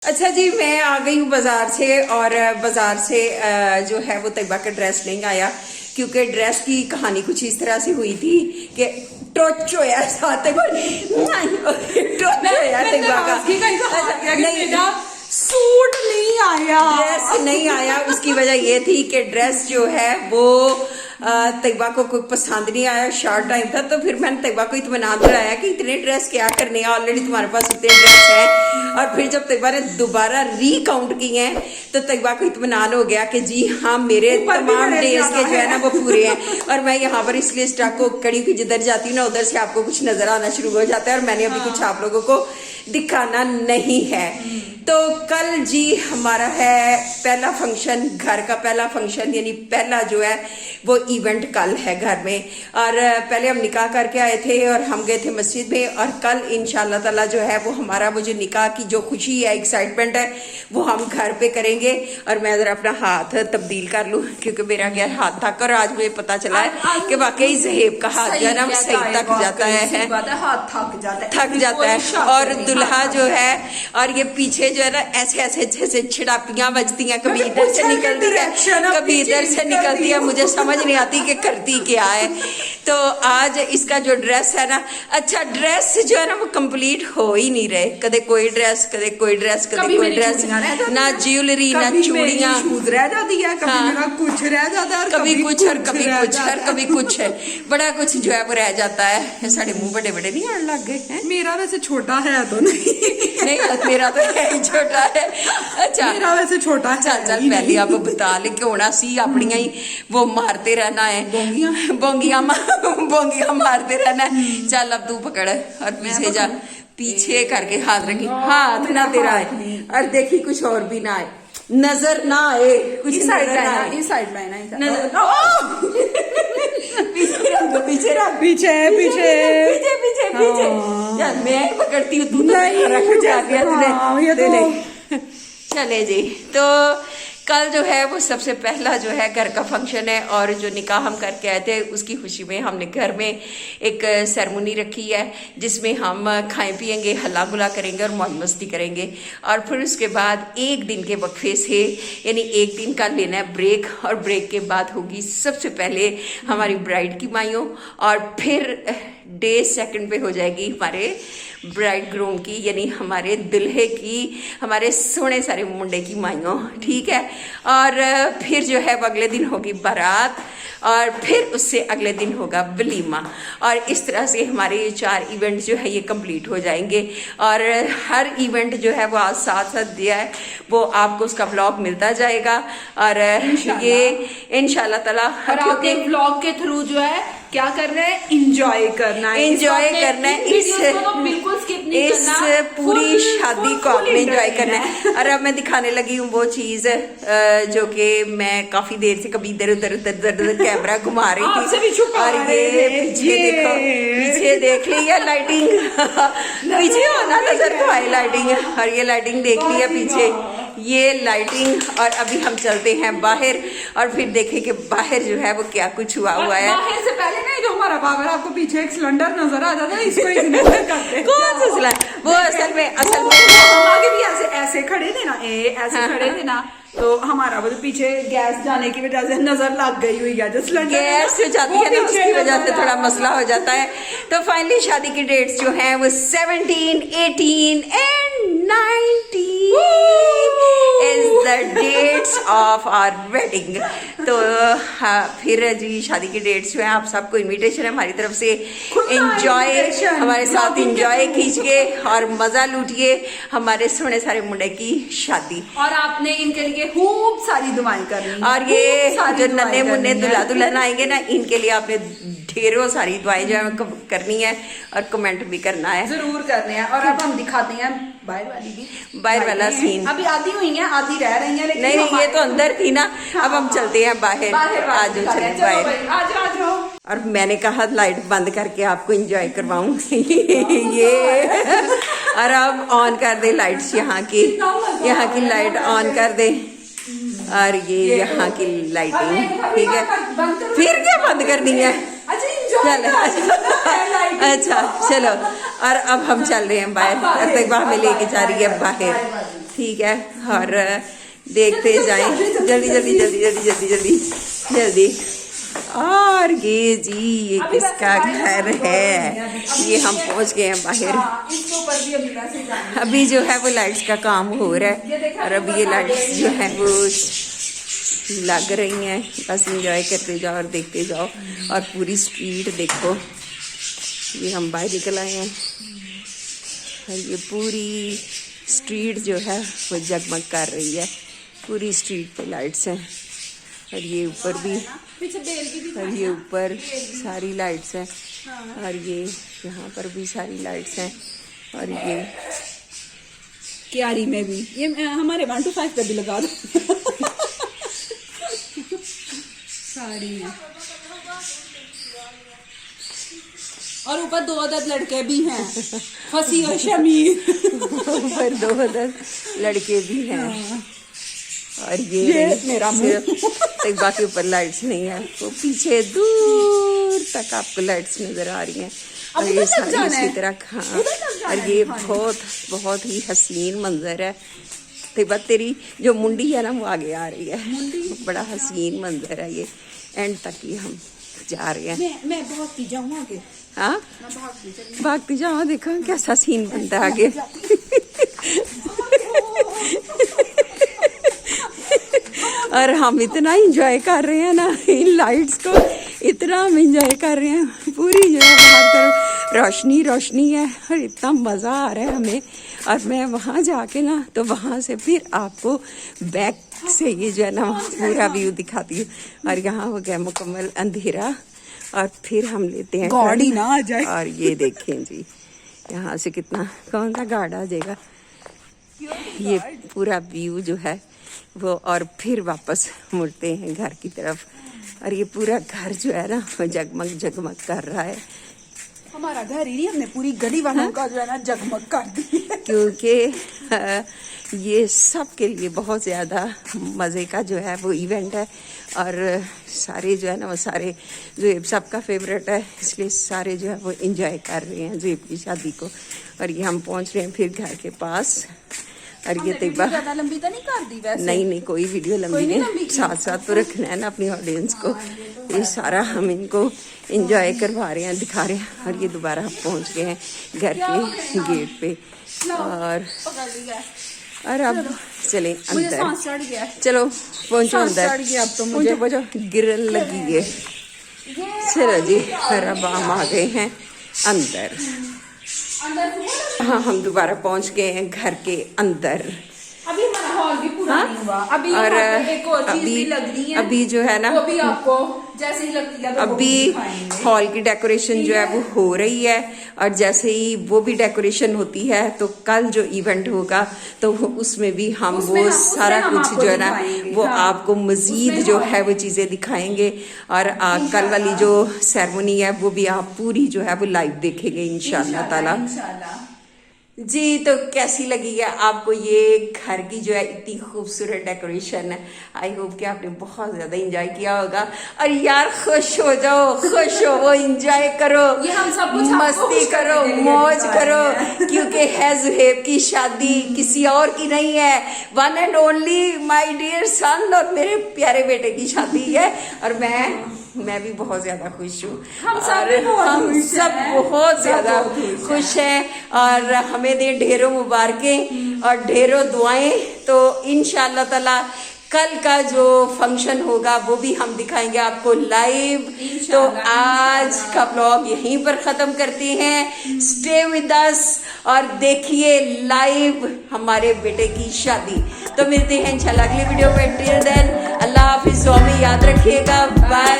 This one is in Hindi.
अच्छा जी, मैं आ गई हूँ बाजार से और बाजार से जो है वो तैयबा का ड्रेस नहीं आया क्योंकि ड्रेस की कहानी कुछ इस तरह से हुई थी कि टच होया साथ सूट नहीं आया, ड्रेस नहीं आया। उसकी वजह ये थी कि ड्रेस जो है वो तैयबा को कोई पसंद नहीं आया। शॉर्ट टाइम था तो फिर मैंने तैयबा को इत्मीनान दिलाया कि इतने ड्रेस क्या करने हैं, ऑलरेडी तुम्हारे पास इतने ड्रेस हैं। और फिर जब तैयबा ने दोबारा रीकाउंट किए हैं तो तैयबा को इत्मीनान हो गया कि जी हाँ, मेरे तमाम डेज के जो है ना वो पूरे हैं। और मैं यहाँ पर इसलिए स्टॉक को कड़ी हुई जिधर जाती हूँ ना उधर से आपको कुछ नजर आना शुरू हो जाता है और मैंने अभी कुछ आप लोगों को दिखाना नहीं है। तो कल जी हमारा है पहला फंक्शन, घर का पहला फंक्शन, यानी पहला जो है वो इवेंट कल है घर में। और पहले हम निकाह करके आए थे और हम गए थे मस्जिद में, और कल इंशाल्लाह ताला जो है वो हमारा वो जो निकाह की जो खुशी है, एक्साइटमेंट है, वो हम घर पे करेंगे। और मैं जरा अपना हाथ तब्दील कर लूँ क्योंकि मेरा गया हाथ थक, और आज मुझे पता चला है कि वाकई ज़हेब का हाथ जो है ना सही थक जाता है, थक जाता है। और दुल्हा जो है, और ये पीछे जो है ना ऐसे ऐसे जैसे छिड़ापियां बजती हैं, कभी इधर से निकलती है कभी इधर से निकलती है, मुझे समझ नहीं आती कि करती क्या है। तो आज इसका जो ड्रेस है ना, अच्छा ड्रेस जो है ना वो कंप्लीट हो ही नहीं रहे, कदे कोई ड्रेस कदे कोई ड्रेस कदे कोई ड्रेस, ना ज्वेलरी ना चूड़ियां रह जाती है, कभी कुछ रह जाता है, कभी कुछ और कभी कुछ और कभी कुछ है, बड़ा कुछ जो है वो रह जाता है। साढ़े मुंह बड़े बड़े नहीं आने लग गए हैं। मेरा वैसे छोटा है तो नहीं मेरा तो है ही छोटा है। अच्छा मेरा वैसे छोटा है। चल पहले आप बता ले क्यों ना सी अपनिया ही वो मारते रहना है, बोंगिया मारते रहना है। चल अब तू पकड़ और पीछे जा, पीछे करके हाथ रखी, हाथ ना तेरा है, और देखी कुछ और भी ना आए, नजर ना आए कुछ, इस साइड में इस साइड में पीछे पीछे पीछे पीछे पीछे यार मैं पकड़ती हूँ, तू रख जाके चले जी। तो कल जो है वो सबसे पहला जो है घर का फंक्शन है, और जो निकाह हम करके आए थे उसकी खुशी में हमने घर में एक सेरेमनी रखी है जिसमें हम खाएं पिएंगे, हल्ला गुला करेंगे और मौज मस्ती करेंगे। और फिर उसके बाद एक दिन के वक्फे से, यानी एक दिन का लेना है ब्रेक, और ब्रेक के बाद होगी सबसे पहले हमारी ब्राइड की माइयों, और फिर डे सेकंड पे हो जाएगी हमारे ब्राइड ग्रूम की, यानी हमारे दुल्हे की, हमारे सोने सारे मुंडे की माइयों, ठीक है। और फिर जो है वो अगले दिन होगी बारात, और फिर उससे अगले दिन होगा वलीमा, और इस तरह से हमारे ये 4 इवेंट जो है ये कंप्लीट हो जाएंगे। और हर इवेंट जो है वो आज साथ साथ दिया है वो आपको उसका व्लॉग मिलता जाएगा, और ये इंशाल्लाह ताला क्योंकि व्लॉग के थ्रू जो है क्या करना है, इंजॉय करना है, बिल्कुल स्किप नहीं करना, इस पूरी शादी को आपने इंजॉय करना है। और अब मैं दिखाने लगी हूँ वो चीज जो कि मैं काफी देर से कभी इधर उधर कैमरा घुमा रही थी, और ये पीछे देखो, पीछे देख ली है लाइटिंग पीछे होना नजर तो आए लाइटिंग, और ये लाइटिंग देख ली है पीछे, ये लाइटिंग। और अभी हम चलते हैं बाहर और फिर देखें कि बाहर जो है वो क्या कुछ हुआ है। बाहर से पहले नहीं, जो हमारा बाबर आपको पीछे एक सिलेंडर नजर आ जाता है, इसको इग्नोर करते हैं। कौन सा सिलेंडर? वो असल में हम आगे भी ऐसे खड़े थे ना, ऐसे खड़े थे ना, तो हमारा वो पीछे गैस जाने की वजह से नजर लग गई हुई है, जो सिलेंडर गैस हो जाती है ना उसकी वजह से थोड़ा मसला हो जाता है। तो फाइनली शादी की डेट्स जो हैं वो 17, 18 and 19 is the dates of our wedding. तो हाँ, फिर जी शादी की डेट्स जो है आप सबको इनविटेशन है हमारी तरफ से, एंजॉय हमारे साथ एंजॉय कीजिए और मजा लूटिए हमारे सोने सारे मुंडे की शादी। और आपने इनके लिए खूब सारी दुआएं करनी, और ये जो नन्हे मुन्ने दुल्हा दुल्हन आएंगे ना, इनके लिए आपने ढेरों सारी दुआएं जो है करनी है और कमेंट भी करना है, जरूर करने हैं। और अब हम दिखाते हैं बाहर वाली भी, बाहर वाला सीन। अभी आधी हुई है, आधी रह रही है, लेकिन नहीं ये तो अंदर थी ना। अब हम चलते हैं बाहर, आज चलते बाहर। और मैंने कहा लाइट बंद करके आपको एंजॉय करवाऊं ये और अब ऑन कर दे लाइट्स, यहाँ की लाइट ऑन कर दे, और ये यहाँ की लाइटिंग, ठीक है। फिर क्या बंद करनी है? चलो अच्छा चलो, और अब हम चल रहे हैं बाहर, तक हमें लेके जा रही है बाहर, ठीक है। और देखते जाएं, जल्दी जल्दी जल्दी जल्दी जल्दी जल्दी जल्दी। और ये जी ये किसका घर है, ये हम पहुंच गए हैं बाहर। इसके ऊपर भी अभी वैसे जाएंगे। अभी जो है वो लाइट्स का काम हो रहा है और अब ये लाइट्स जो है वो लग रही हैं। बस एंजॉय करते जाओ और देखते जाओ। और पूरी स्ट्रीट देखो, ये हम बाहर निकल आए हैं और ये पूरी स्ट्रीट जो है वो जगमग कर रही है। पूरी स्ट्रीट पे लाइट्स हैं और ये ऊपर भी, और ये ऊपर सारी लाइट्स हैं और ये यहाँ पर भी सारी लाइट्स हैं और ये क्यारी में भी, ये हमारे 1 to 5 पे भी लगा दो सारी है। और ऊपर 2 अदद लड़के भी हैं, फसी और शमीर ऊपर 2 अदद लड़के भी हैं। और ये मेरा मुंह तकबा के ऊपर लाइट्स नहीं है, वो पीछे दूर तक आपको लाइट्स नजर आ रही हैं और ये सारी इसी तरह। हाँ, और ये बहुत बहुत ही हसीन मंजर है। तकबा तेरी जो मुंडी है ना वो आगे आ रही है, बड़ा हसीन मंजर है ये। एंड तक ही हम जा रहे हैं। मैं भागती जाऊँ आगे। हाँ भागती जाओ, देखो कैसा सीन बनता है आगे। और हम इतना इंजॉय कर रहे हैं ना इन लाइट्स को, इतना हम इंजॉय कर रहे हैं। पूरी जो है बाहर तरफ रोशनी रोशनी है और इतना मज़ा आ रहा है हमें। और मैं वहाँ जाके ना तो वहाँ से फिर आपको बैक से ये जो है ना पूरा व्यू दिखाती हूँ। और यहाँ हो गया मुकम्मल अंधेरा और फिर हम लेते हैं गाड़ी ना आ जाए। और ये देखें जी यहाँ से कितना, कौन सा गार्ड आ जाएगा। ये पूरा व्यू जो है वो, और फिर वापस मुड़ते हैं घर की तरफ। और ये पूरा घर जो है ना वो जगमग जगमग कर रहा है। हमारा घर ही नहीं, हमने पूरी गली वालों का जो है ना जगमग कर दी। क्योंकि ये सब के लिए बहुत ज़्यादा मज़े का जो है वो इवेंट है और सारे जो है ना वो सारे ज़ुएब सबका फेवरेट है, इसलिए सारे जो है वो इंजॉय कर रहे हैं ज़ुएब की शादी को। और ये हम पहुंच रहे हैं फिर घर के पास। और ये तकबा ज़्यादा लंबी तो नहीं कर दी वैसे? नहीं कोई वीडियो लंबी नहीं, साथ साथ तो रखना है ना अपनी ऑडियंस को। ये सारा हम इनको इंजॉय करवा रहे हैं, दिखा रहे हैं। और ये दोबारा हम पहुंच गए हैं घर के गेट पे। और अब चलें अंदर, चलो पहुंचो अंदर, पहुंचो गिरन लगी है। चलो जी फिर अब हम आ गए हैं अंदर। हाँ हम दोबारा पहुंच गए हैं घर के अंदर। अभी हमारा हॉल भी पूरा नहीं हुआ। अभी और एक और चीज भी लग रही है, अभी जो है ना वो भी आपको जैसे ही लगती है अभी हॉल की डेकोरेशन जो है वो हो रही है। और जैसे ही वो भी डेकोरेशन होती है तो कल जो इवेंट होगा तो उसमें भी हम वो सारा कुछ जो है ना वो आपको मजीद जो है वो चीजें दिखाएंगे। और कल वाली जो सेरेमनी है वो भी आप पूरी जो है वो लाइव देखेंगे इंशाल्लाह ताला जी। तो कैसी लगी है आपको ये घर की जो है इतनी खूबसूरत डेकोरेशन है। आई होप कि आपने बहुत ज्यादा एंजॉय किया होगा। और यार खुश हो जाओ, खुश हो वो एंजॉय करो, ये हम सब कुछ मस्ती करो, मौज करो, क्योंकि है ज़ुहैब की शादी, किसी और की नहीं है। One and only my dear son और मेरे प्यारे बेटे की शादी है। और मैं भी बहुत ज्यादा खुश हूँ। हम सब बहुत ज्यादा खुश हैं और हमें दे ढेरों मुबारकें और ढेरों दुआएं। तो इंशाअल्लाह ताला कल का जो फंक्शन होगा वो भी हम दिखाएंगे आपको लाइव। तो आज का ब्लॉग यहीं पर खत्म करते हैं। स्टे विद अस और देखिए लाइव हमारे बेटे की शादी। तो मिलते हैं इंशाल्लाह अगली वीडियो पे। टिल देन अल्लाह हाफिज़, दुआ में याद रखिएगा। बाय।